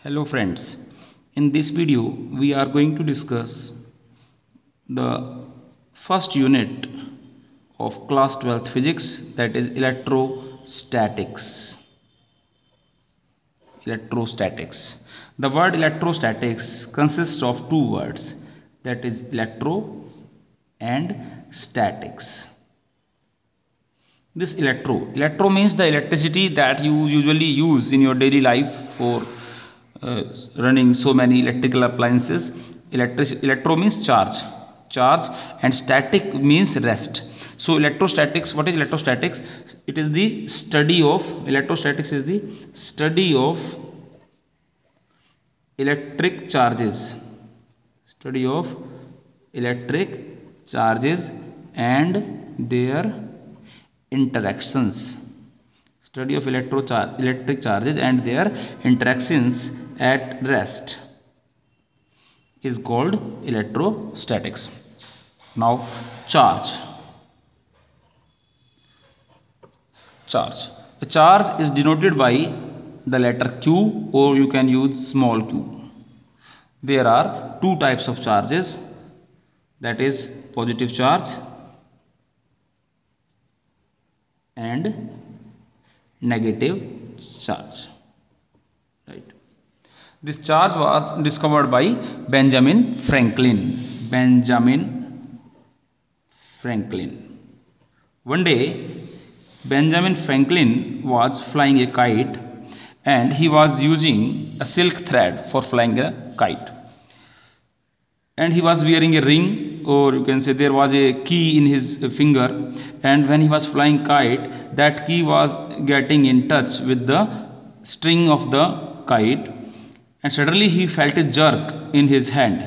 Hello friends, in this video we are going to discuss the first unit of class 12th physics, that is electrostatics. The word electrostatics consists of two words, that is electro and statics. This electro means the electricity that you usually use in your daily life for running so many electrical appliances. Electro means charge, and static means rest. So electrostatics, what is electrostatics? It is the study of, electrostatics is the study of electric charges, and their interactions. Study of electric charges and their interactions at rest is called electrostatics. Now, charge. A charge is denoted by the letter Q, or you can use small q. There are two types of charges, that is positive charge and negative charge. Right. This charge was discovered by Benjamin Franklin. One day, Benjamin Franklin was flying a kite, and he was using a silk thread for flying a kite. And he was wearing a ring, or you can say there was a key in his finger, and when he was flying kite, that key was getting in touch with the string of the kite, and suddenly he felt a jerk in his hand.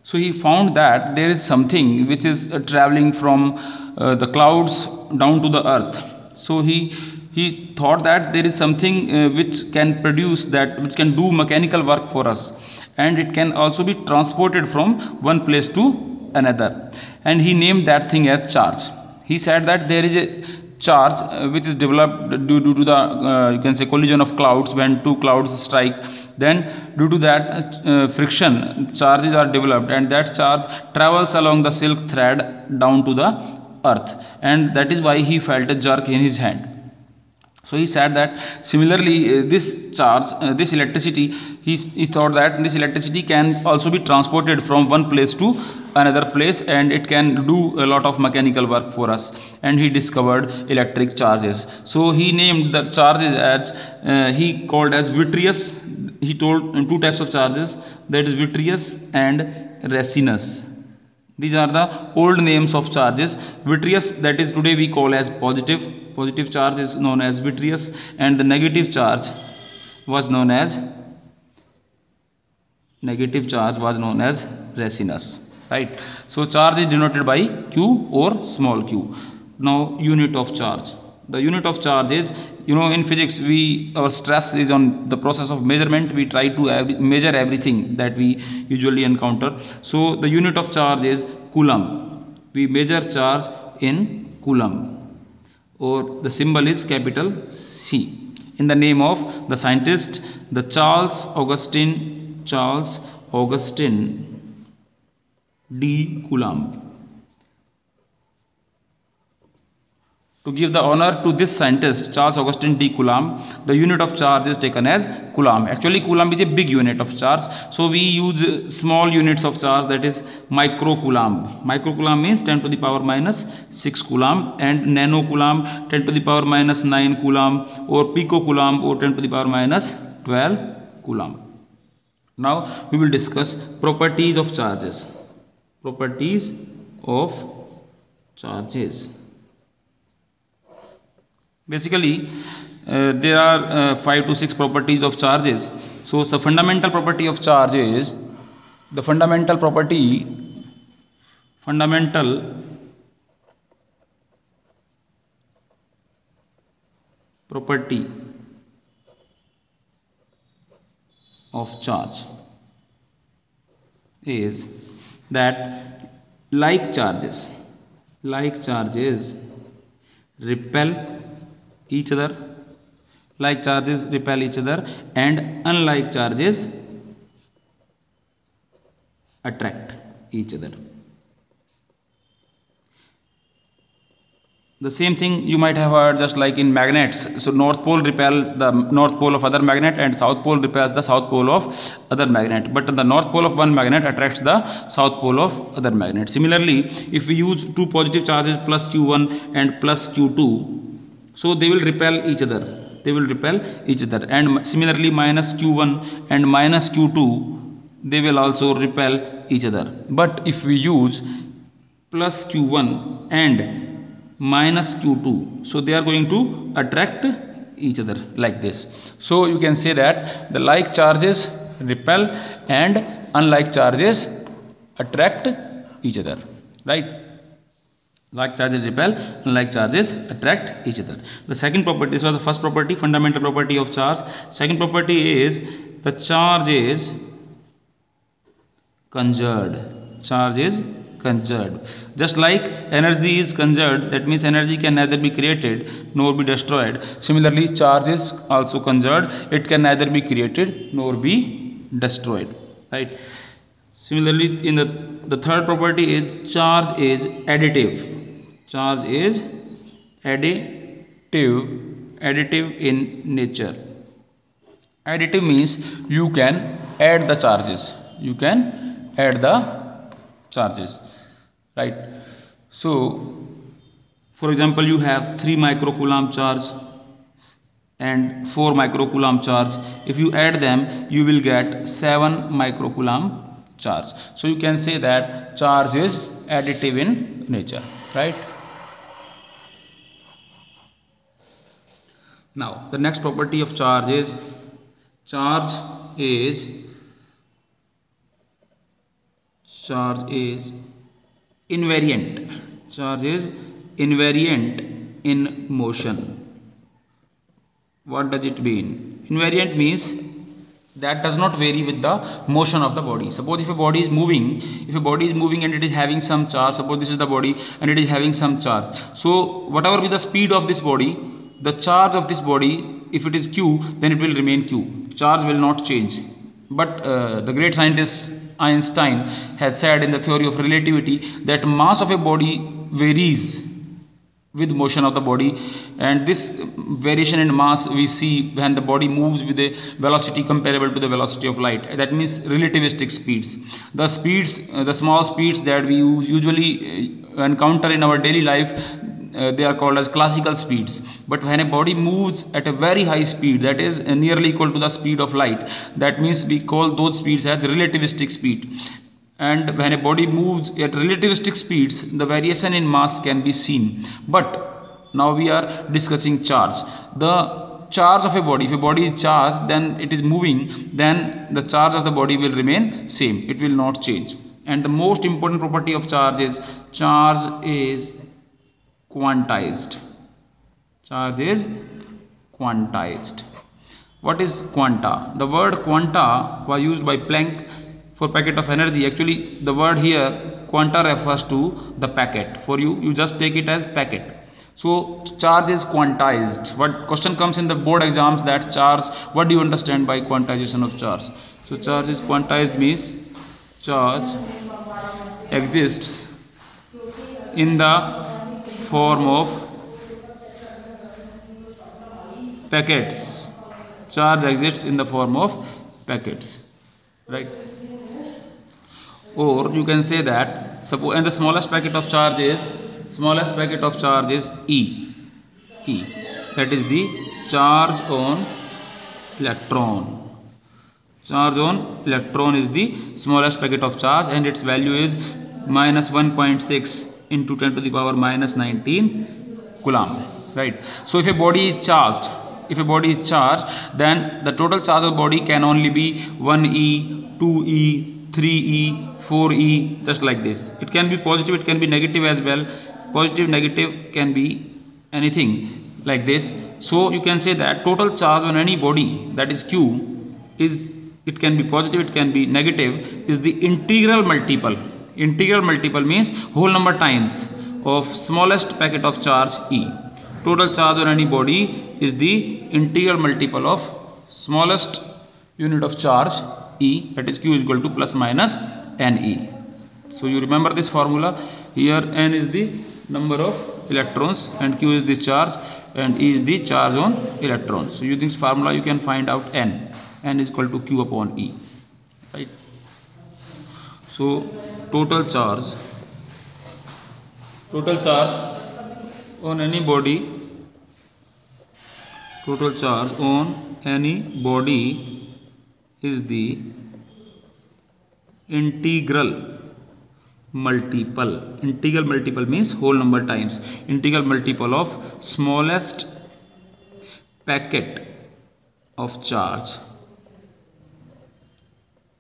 So he found that there is something which is traveling from the clouds down to the earth. So he thought that there is something which can produce that, which can do mechanical work for us, and it can also be transported from one place to another, and he named that thing as charge. He said that there is a charge which is developed due to the you can say collision of clouds. When two clouds strike, then due to that friction, charges are developed, and that charge travels along the silk thread down to the earth, and that is why he felt a jerk in his hand. So he said that similarly this charge, this electricity, he thought that this electricity can also be transported from one place to another place, and it can do a lot of mechanical work for us, and he discovered electric charges. So he named the charges as he called as vitreous. He told two types of charges, that is vitreous and resinous. These are the old names of charges. Vitreous, that is today we call as positive charge is known as vitreous, and the negative charge was known as resinous. Right. So charge is denoted by Q or small q. Now, unit of charge. The unit of charge is, in physics our stress is on the process of measurement. We try to measure everything that we usually encounter. So the unit of charge is coulomb. We measure charge in coulomb, or the symbol is capital C, in the name of the scientist, the Charles Augustin D. Coulomb. To give the honor to this scientist, Charles Augustin D. Coulomb, the unit of charge is taken as coulomb. Actually, coulomb is a big unit of charge, so we use small units of charge, that is microcoulomb. Microcoulomb means 10 to the power minus 6 coulomb, and nanocoulomb 10 to the power minus 9 coulomb, or picocoulomb, or 10 to the power minus 12 coulomb. Now we will discuss properties of charges. Basically, there are 5 to 6 properties of charges. So the fundamental property of charge is, the fundamental property of charge is that like charges repel each other, like charges repel each other and unlike charges attract each other. The same thing you might have heard just like in magnets. So north pole repel the north pole of other magnet and south pole repels the south pole of other magnet, but the north pole of one magnet attracts the south pole of other magnet. Similarly, if we use two positive charges plus q1 and plus q2, so they will repel each other, and similarly minus q1 and minus q2, they will also repel each other. But if we use plus q1 and minus q2, so they are going to attract each other like this. So you can say that the like charges repel and unlike charges attract each other, right? Like charges repel, unlike charges attract each other. The second property, this was the first property, fundamental property of charge. Second property is the charge is conserved. Charge is conserved. Just like energy is conserved, that means energy can neither be created nor be destroyed. Similarly, charge is also conserved. It can neither be created nor be destroyed, right? Similarly, in the third property is charge is additive. Charge is additive in nature. Additive means you can add the charges. You can add the charges, right? So, for example, you have 3 microcoulomb charge and 4 microcoulomb charge. If you add them, you will get 7 microcoulomb charge. So you can say that charge is additive in nature, right? Now, the next property of charge is invariant. Charge is invariant in motion. What does it mean? Invariant means that does not vary with the motion of the body. Suppose if a body is moving, and it is having some charge, suppose this is the body and it is having some charge. So whatever be the speed of this body, the charge of this body, if it is q, then it will remain q. Charge will not change. But the great scientist Einstein has said in the theory of relativity that mass of a body varies with motion of the body, and this variation in mass we see when the body moves with a velocity comparable to the velocity of light. That means relativistic speeds. The speeds, the small speeds that we usually encounter in our daily life, they are called as classical speeds. But when a body moves at a very high speed, that is nearly equal to the speed of light, that means we call those speeds as relativistic speed. And when a body moves at relativistic speeds, the variation in mass can be seen. But now we are discussing charge. The charge of a body, if a body is charged, then it is moving, then the charge of the body will remain same. It will not change. And the most important property of charge is quantized. Charge is quantized. What is quanta? The word quanta was used by Planck for packet of energy. Actually, the word here quanta refers to the packet. For you just take it as packet. So charge is quantized. What question comes in the board exams, that charge, what do you understand by quantization of charge? So charge is quantized means charge exists in the form of packets. Charge exists in the form of packets, right? Or you can say that suppose, and the smallest packet of charge is E. That is the charge on electron. Charge on electron is the smallest packet of charge, and its value is minus 1.6 into 10 to the power minus 19 coulomb, right? So if a body is charged, then the total charge of the body can only be 1e, 2e, 3e, 4e, just like this. It can be positive, it can be negative as well. Positive, negative can be anything like this. So you can say that total charge on any body, that is Q, is, it can be positive, it can be negative, is the integral multiple. Integral multiple means whole number times of smallest packet of charge E. Total charge on any body is the integral multiple of smallest unit of charge E, that is Q is equal to plus minus NE. So you remember this formula. Here N is the number of electrons and Q is the charge and E is the charge on electrons. So using this formula you can find out N. N is equal to Q upon E. Right. So total charge on any body, total charge on any body is the integral multiple. Integral multiple means whole number times. Integral multiple of smallest packet of charge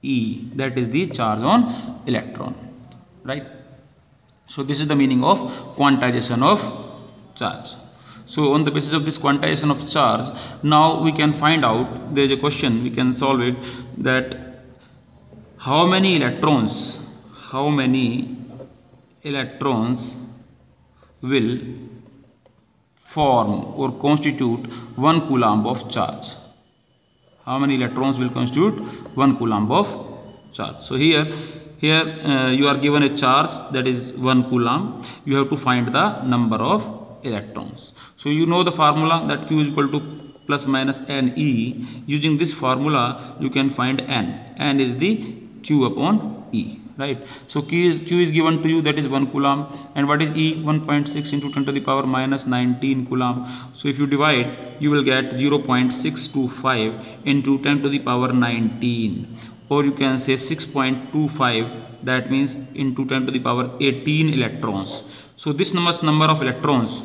E, that is the charge on electron. Right. So this is the meaning of quantization of charge. So on the basis of this quantization of charge, now we can find out, there is a question, we can solve it, that how many electrons will form or constitute 1 coulomb of charge. How many electrons will constitute 1 coulomb of charge? So here you are given a charge that is 1 coulomb. You have to find the number of electrons. So you know the formula that Q is equal to plus minus NE. Using this formula you can find N. N is the Q upon E. Right. So Q is given to you, that is 1 coulomb, and what is E? 1.6 into 10 to the power minus 19 coulomb. So if you divide, you will get 0.625 into 10 to the power 19, or you can say 6.25, that means into 10 to the power 18 electrons. So this number of electrons,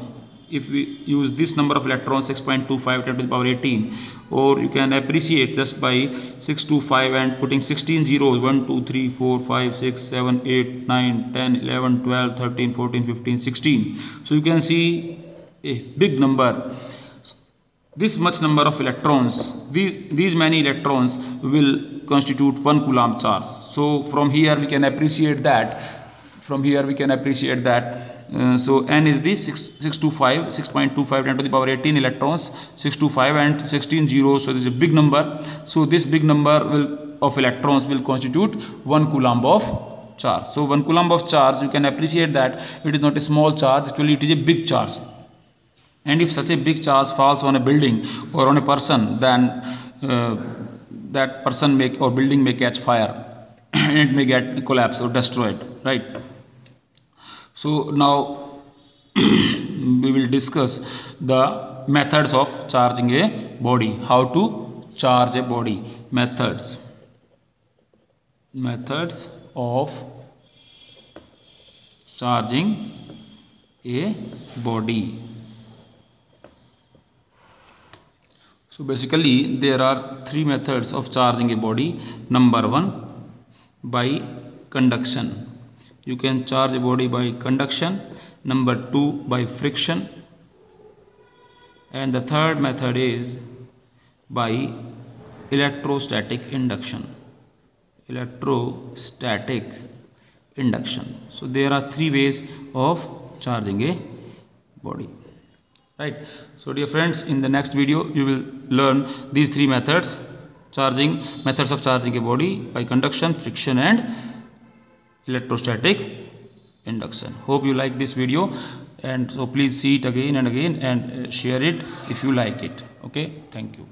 if we use this number of electrons 6.25 10 to the power 18, or you can appreciate just by 625 and putting 16 zeros, 1 2 3 4 5 6 7 8 9 10 11 12 13 14 15 16. So you can see a big number. This much number of electrons, these many electrons will constitute 1 coulomb charge. So from here we can appreciate that. So N is the 6.25 10 to the power 18 electrons, 625 and 16 zeros. So this is a big number. So this big number of electrons will constitute 1 coulomb of charge. So 1 coulomb of charge, you can appreciate that it is not a small charge. Actually it is a big charge. And if such a big charge falls on a building or on a person, then that person or building may catch fire and it may get collapsed or destroyed. Right. So now we will discuss the methods of charging a body. How to charge a body. Methods of charging a body. So basically there are 3 methods of charging a body. Number 1, by conduction. You can charge a body by conduction. Number 2, by friction. And the third method is by electrostatic induction. So there are 3 ways of charging a body. Right. So dear friends, in the next video you will learn these 3 methods of charging a body: by conduction, friction and electrostatic induction. Hope you like this video, and so please see it again and again and share it if you like it. Okay, thank you.